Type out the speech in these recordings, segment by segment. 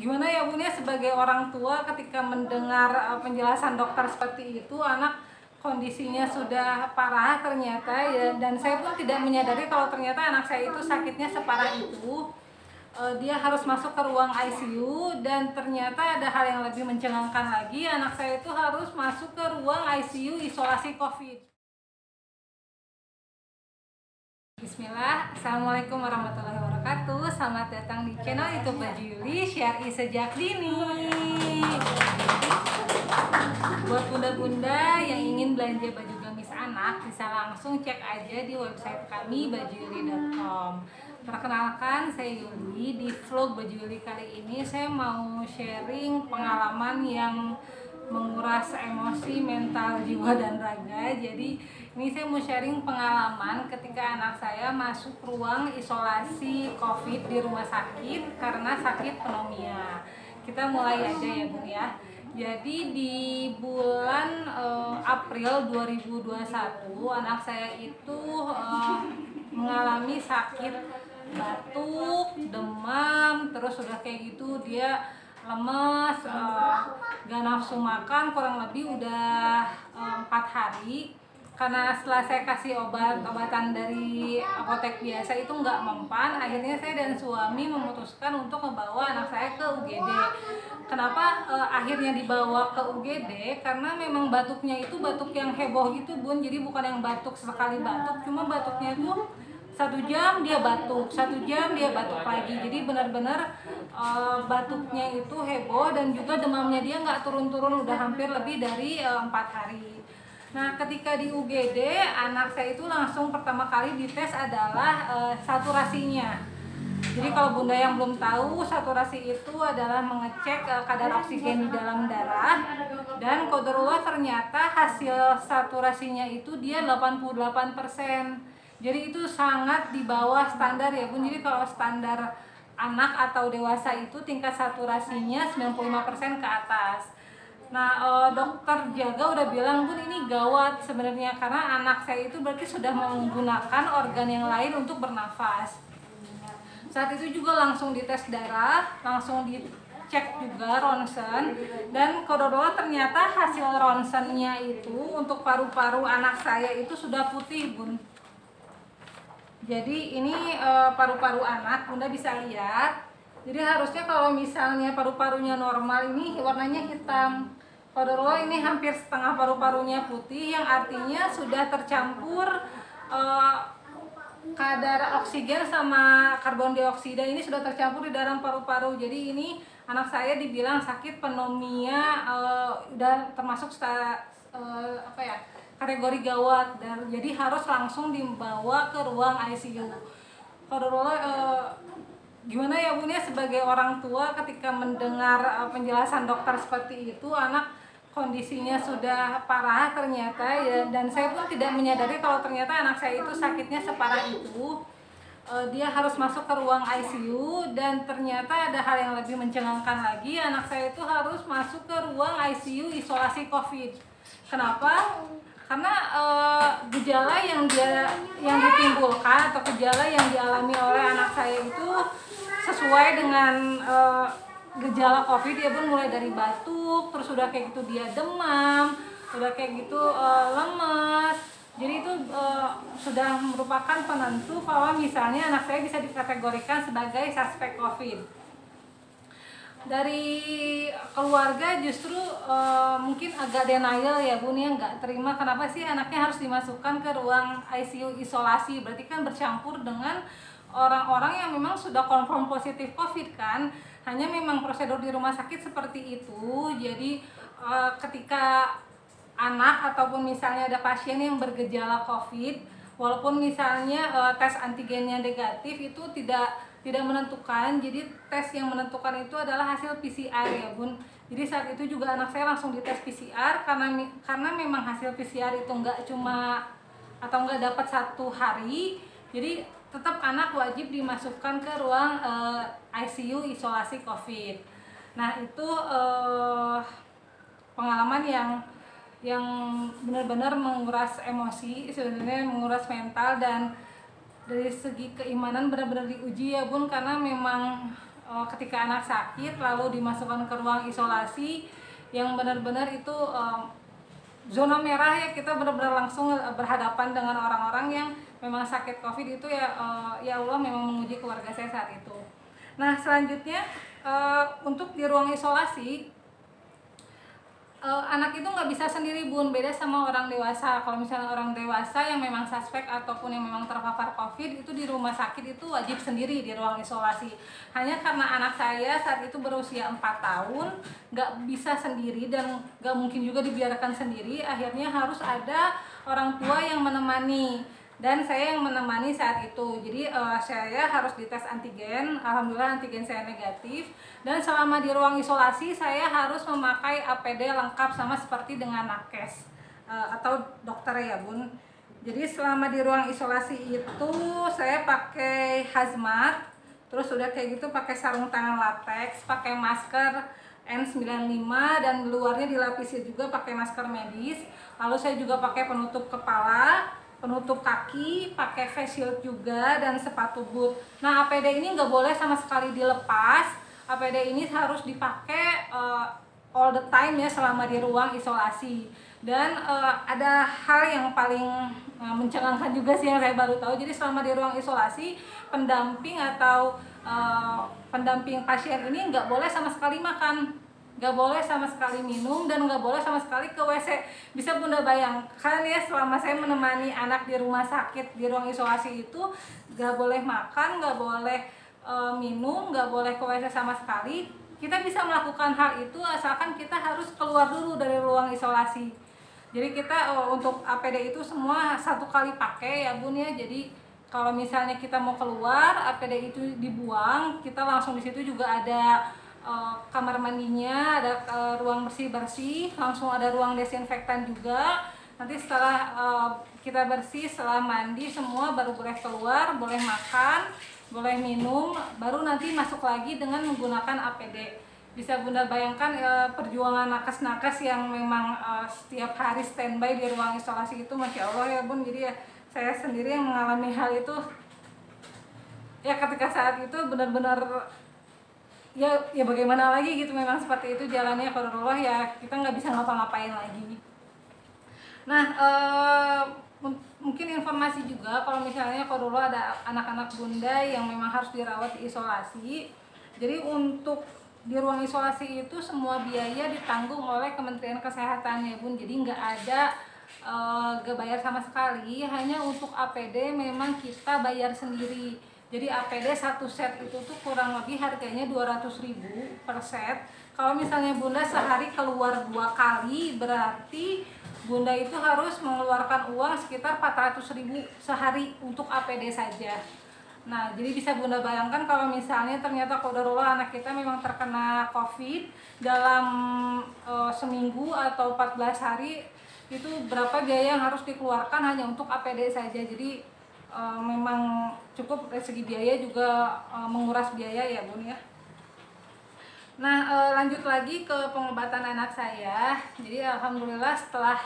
Gimana ya Bun ya, sebagai orang tua ketika mendengar penjelasan dokter seperti itu, anak kondisinya sudah parah ternyata ya, dan saya pun tidak menyadari kalau ternyata anak saya itu sakitnya separah itu. Dia harus masuk ke ruang ICU, dan ternyata ada hal yang lebih mencengangkan lagi, anak saya itu harus masuk ke ruang ICU isolasi COVID. Bismillah, Assalamualaikum warahmatullahi wabarakatuh. Selamat datang di channel YouTube Baju Yuli, Syari sejak dini. Buat bunda-bunda yang ingin belanja baju gamis anak, bisa langsung cek aja di website kami bajuyuli.com. Perkenalkan, saya Yuli. Di vlog Baju Yuli kali ini saya mau sharing pengalaman yang menguras emosi, mental, jiwa, dan raga. Jadi ini saya mau sharing pengalaman ketika anak saya masuk ruang isolasi COVID di rumah sakit karena sakit pneumonia. Kita mulai aja ya Bun ya. Jadi di bulan April 2021 anak saya itu mengalami sakit batuk, demam, terus udah kayak gitu dia lemes, gak nafsu makan, kurang lebih udah 4 hari. Karena setelah saya kasih obat-obatan dari apotek biasa itu nggak mempan, akhirnya saya dan suami memutuskan untuk membawa anak saya ke UGD. Kenapa akhirnya dibawa ke UGD? Karena memang batuknya itu batuk yang heboh gitu Bun, jadi bukan yang batuk sekali batuk, cuma batuknya itu 1 jam dia batuk, 1 jam dia batuk lagi. Jadi benar-benar batuknya itu heboh, dan juga demamnya dia nggak turun-turun, udah hampir lebih dari 4 hari. Nah, ketika di UGD, anak saya itu langsung pertama kali dites adalah saturasinya. Jadi kalau bunda yang belum tahu, saturasi itu adalah mengecek kadar oksigen di dalam darah, dan qadarullah ternyata hasil saturasinya itu dia 88%. Jadi itu sangat di bawah standar ya Bun. Jadi kalau standar anak atau dewasa itu tingkat saturasinya 95% ke atas. Nah, dokter jaga udah bilang Bun ini gawat sebenarnya, karena anak saya itu berarti sudah menggunakan organ yang lain untuk bernafas. Saat itu juga langsung dites darah, langsung dicek juga ronsen, dan qadarullah ternyata hasil ronsennya itu untuk paru-paru anak saya itu sudah putih Bun. Jadi ini paru-paru anak, Bunda bisa lihat. Jadi harusnya kalau misalnya paru-parunya normal ini warnanya hitam. Qadarullah ini hampir setengah paru-parunya putih, yang artinya sudah tercampur kadar oksigen sama karbon dioksida ini sudah tercampur di dalam paru-paru. Jadi ini anak saya dibilang sakit pneumonia, udah termasuk kategori gawat, dan jadi harus langsung dibawa ke ruang ICU. Qadarullah gimana ya Bun ya, sebagai orang tua ketika mendengar penjelasan dokter seperti itu, anak kondisinya sudah parah ternyata ya, dan saya pun tidak menyadari kalau ternyata anak saya itu sakitnya separah itu. Dia harus masuk ke ruang ICU, dan ternyata ada hal yang lebih mencengangkan lagi, anak saya itu harus masuk ke ruang ICU isolasi COVID. Kenapa? Karena gejala yang ditimbulkan atau gejala yang dialami oleh anak saya itu sesuai dengan gejala COVID ya Bun, mulai dari batuk, terus udah kayak gitu dia demam, udah kayak gitu lemes. Jadi itu sudah merupakan penentu bahwa misalnya anak saya bisa dikategorikan sebagai suspek COVID. Dari keluarga justru mungkin agak denial ya Bun ya, nggak terima kenapa sih anaknya harus dimasukkan ke ruang ICU isolasi, berarti kan bercampur dengan orang-orang yang memang sudah confirm positif COVID kan. Hanya memang prosedur di rumah sakit seperti itu. Jadi ketika anak ataupun misalnya ada pasien yang bergejala COVID, walaupun misalnya tes antigennya negatif, itu tidak menentukan. Jadi tes yang menentukan itu adalah hasil PCR ya Bun. Jadi saat itu juga anak saya langsung dites PCR, karena memang hasil PCR itu nggak dapat 1 hari. Jadi tetap anak wajib dimasukkan ke ruang ICU isolasi COVID. Nah itu pengalaman yang benar-benar menguras emosi, sebenarnya menguras mental, dan dari segi keimanan benar-benar diuji ya Bun, karena memang ketika anak sakit lalu dimasukkan ke ruang isolasi yang benar-benar itu zona merah ya, kita benar-benar langsung berhadapan dengan orang-orang yang memang sakit COVID itu ya. Ya Allah, memang menguji keluarga saya saat itu. Nah selanjutnya untuk di ruang isolasi anak itu nggak bisa sendiri Bun, beda sama orang dewasa. Kalau misalnya orang dewasa yang memang suspek ataupun yang memang terpapar COVID itu di rumah sakit itu wajib sendiri di ruang isolasi. Hanya karena anak saya saat itu berusia 4 tahun nggak bisa sendiri dan nggak mungkin juga dibiarkan sendiri, akhirnya harus ada orang tua yang menemani. Dan saya yang menemani saat itu. Jadi saya harus dites antigen. Alhamdulillah antigen saya negatif. Dan selama di ruang isolasi saya harus memakai APD lengkap sama seperti dengan nakes atau dokter ya Bun. Jadi selama di ruang isolasi itu saya pakai hazmat. Terus udah kayak gitu pakai sarung tangan latex, pakai masker N95 dan luarnya dilapisi juga pakai masker medis. Lalu saya juga pakai penutup kepala, penutup kaki, pakai face shield juga, dan sepatu boot. Nah APD ini nggak boleh sama sekali dilepas. APD ini harus dipakai all the time ya selama di ruang isolasi. Dan ada hal yang paling mencengangkan juga sih yang saya baru tahu. Jadi selama di ruang isolasi pendamping atau pendamping pasien ini nggak boleh sama sekali makan, nggak boleh sama sekali minum, dan nggak boleh sama sekali ke WC. Bisa Bunda bayangkan ya, selama saya menemani anak di rumah sakit di ruang isolasi itu nggak boleh makan, nggak boleh minum, nggak boleh ke WC sama sekali. Kita bisa melakukan hal itu asalkan kita harus keluar dulu dari ruang isolasi. Jadi kita untuk APD itu semua satu kali pakai ya Bun ya. Jadi kalau misalnya kita mau keluar, APD itu dibuang, kita langsung di situ juga ada kamar mandinya, ada ruang bersih-bersih, langsung ada ruang desinfektan juga. Nanti setelah kita bersih, setelah mandi semua baru boleh keluar, boleh makan, boleh minum, baru nanti masuk lagi dengan menggunakan APD. Bisa Bunda bayangkan perjuangan nakes-nakes yang memang setiap hari standby di ruang isolasi itu, Masya Allah ya Bun. Jadi ya saya sendiri yang mengalami hal itu ya, ketika saat itu benar-benar ya bagaimana lagi gitu, memang seperti itu jalannya, qadarullah ya, kita nggak bisa ngapa-ngapain lagi. Nah mungkin informasi juga kalau misalnya qadarullah ada anak-anak Bunda yang memang harus dirawat di isolasi. Jadi untuk di ruang isolasi itu semua biaya ditanggung oleh Kementerian Kesehatan ya Bun. Jadi nggak ada gak bayar sama sekali, hanya untuk APD memang kita bayar sendiri. Jadi APD satu set itu tuh kurang lebih harganya 200.000 per set. Kalau misalnya Bunda sehari keluar 2 kali, berarti Bunda itu harus mengeluarkan uang sekitar 400.000 sehari untuk APD saja. Nah jadi bisa Bunda bayangkan kalau misalnya ternyata qadarullah anak kita memang terkena COVID dalam seminggu atau 14 hari, itu berapa biaya yang harus dikeluarkan hanya untuk APD saja. Jadi memang cukup dari segi biaya juga menguras biaya ya Bun ya. Nah lanjut lagi ke pengobatan anak saya. Jadi alhamdulillah setelah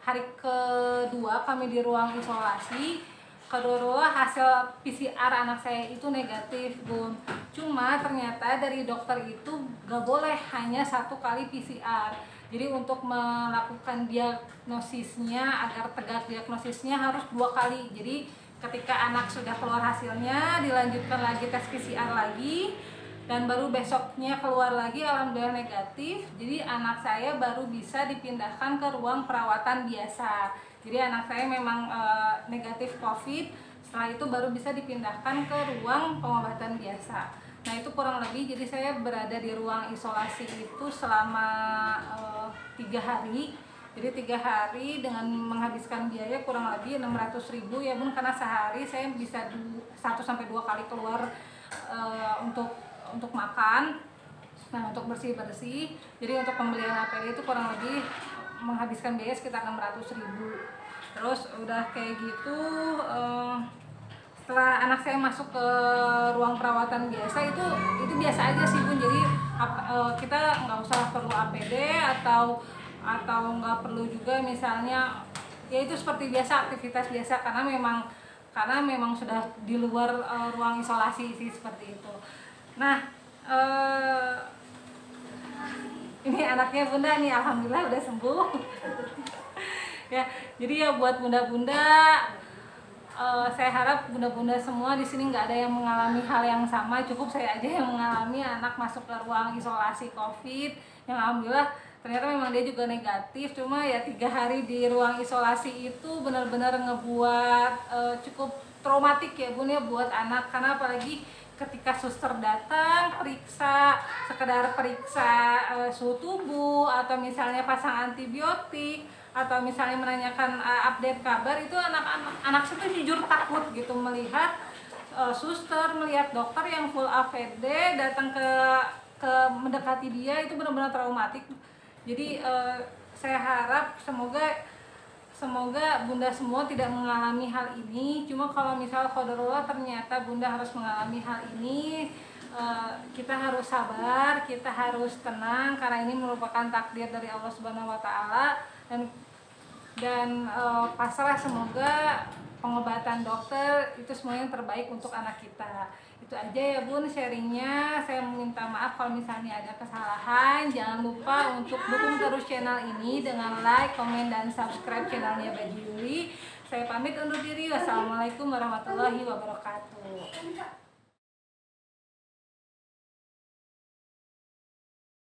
hari kedua kami di ruang isolasi, qadarullah hasil PCR anak saya itu negatif Bun. Cuma ternyata dari dokter itu gak boleh hanya 1 kali PCR. Jadi untuk melakukan diagnosisnya, agar tegak diagnosisnya harus 2 kali. Jadi ketika anak sudah keluar hasilnya, dilanjutkan lagi tes PCR lagi, dan baru besoknya keluar lagi alhamdulillah negatif. Jadi anak saya baru bisa dipindahkan ke ruang perawatan biasa. Jadi anak saya memang negatif COVID, setelah itu baru bisa dipindahkan ke ruang pengobatan biasa. Nah itu kurang lebih, jadi saya berada di ruang isolasi itu selama 3 hari. Jadi 3 hari dengan menghabiskan biaya kurang lebih 600.000 ya Bun, karena sehari saya bisa 1-2 kali keluar untuk makan, nah untuk bersih-bersih. Jadi untuk pembelian APD itu kurang lebih menghabiskan biaya sekitar 600.000. Terus udah kayak gitu setelah anak saya masuk ke ruang perawatan biasa itu biasa aja sih Bun. Jadi kita nggak usah perlu APD atau nggak perlu juga misalnya, ya itu seperti biasa, aktivitas biasa, karena memang sudah di luar ruang isolasi sih, seperti itu. Nah eh, ini anaknya Bunda nih, alhamdulillah udah sembuh. Ya, jadi ya buat bunda-bunda, saya harap bunda-bunda semua di sini nggak ada yang mengalami hal yang sama. Cukup saya aja yang mengalami anak masuk ke ruang isolasi COVID, yang alhamdulillah ternyata memang dia juga negatif. Cuma ya 3 hari di ruang isolasi itu benar-benar ngebuat cukup traumatik ya Bun ya buat anak, karena apalagi ketika suster datang periksa, sekedar periksa suhu tubuh atau misalnya pasang antibiotik atau misalnya menanyakan update kabar, itu anak itu jujur takut gitu melihat suster, melihat dokter yang full APD datang ke mendekati dia. Itu benar-benar traumatik. Jadi saya harap semoga bunda semua tidak mengalami hal ini. Cuma kalau misal qadarullah ternyata bunda harus mengalami hal ini, kita harus sabar, kita harus tenang, karena ini merupakan takdir dari Allah Subhanahu wa Ta'ala. Dan pasrah, semoga pengobatan dokter itu semuanya yang terbaik untuk anak kita. Itu aja ya Bun sharingnya. Saya meminta maaf kalau misalnya ada kesalahan. Jangan lupa untuk dukung terus channel ini dengan like, komen, dan subscribe channelnya Baju Yuli. Saya pamit undur diri. Wassalamualaikum warahmatullahi wabarakatuh.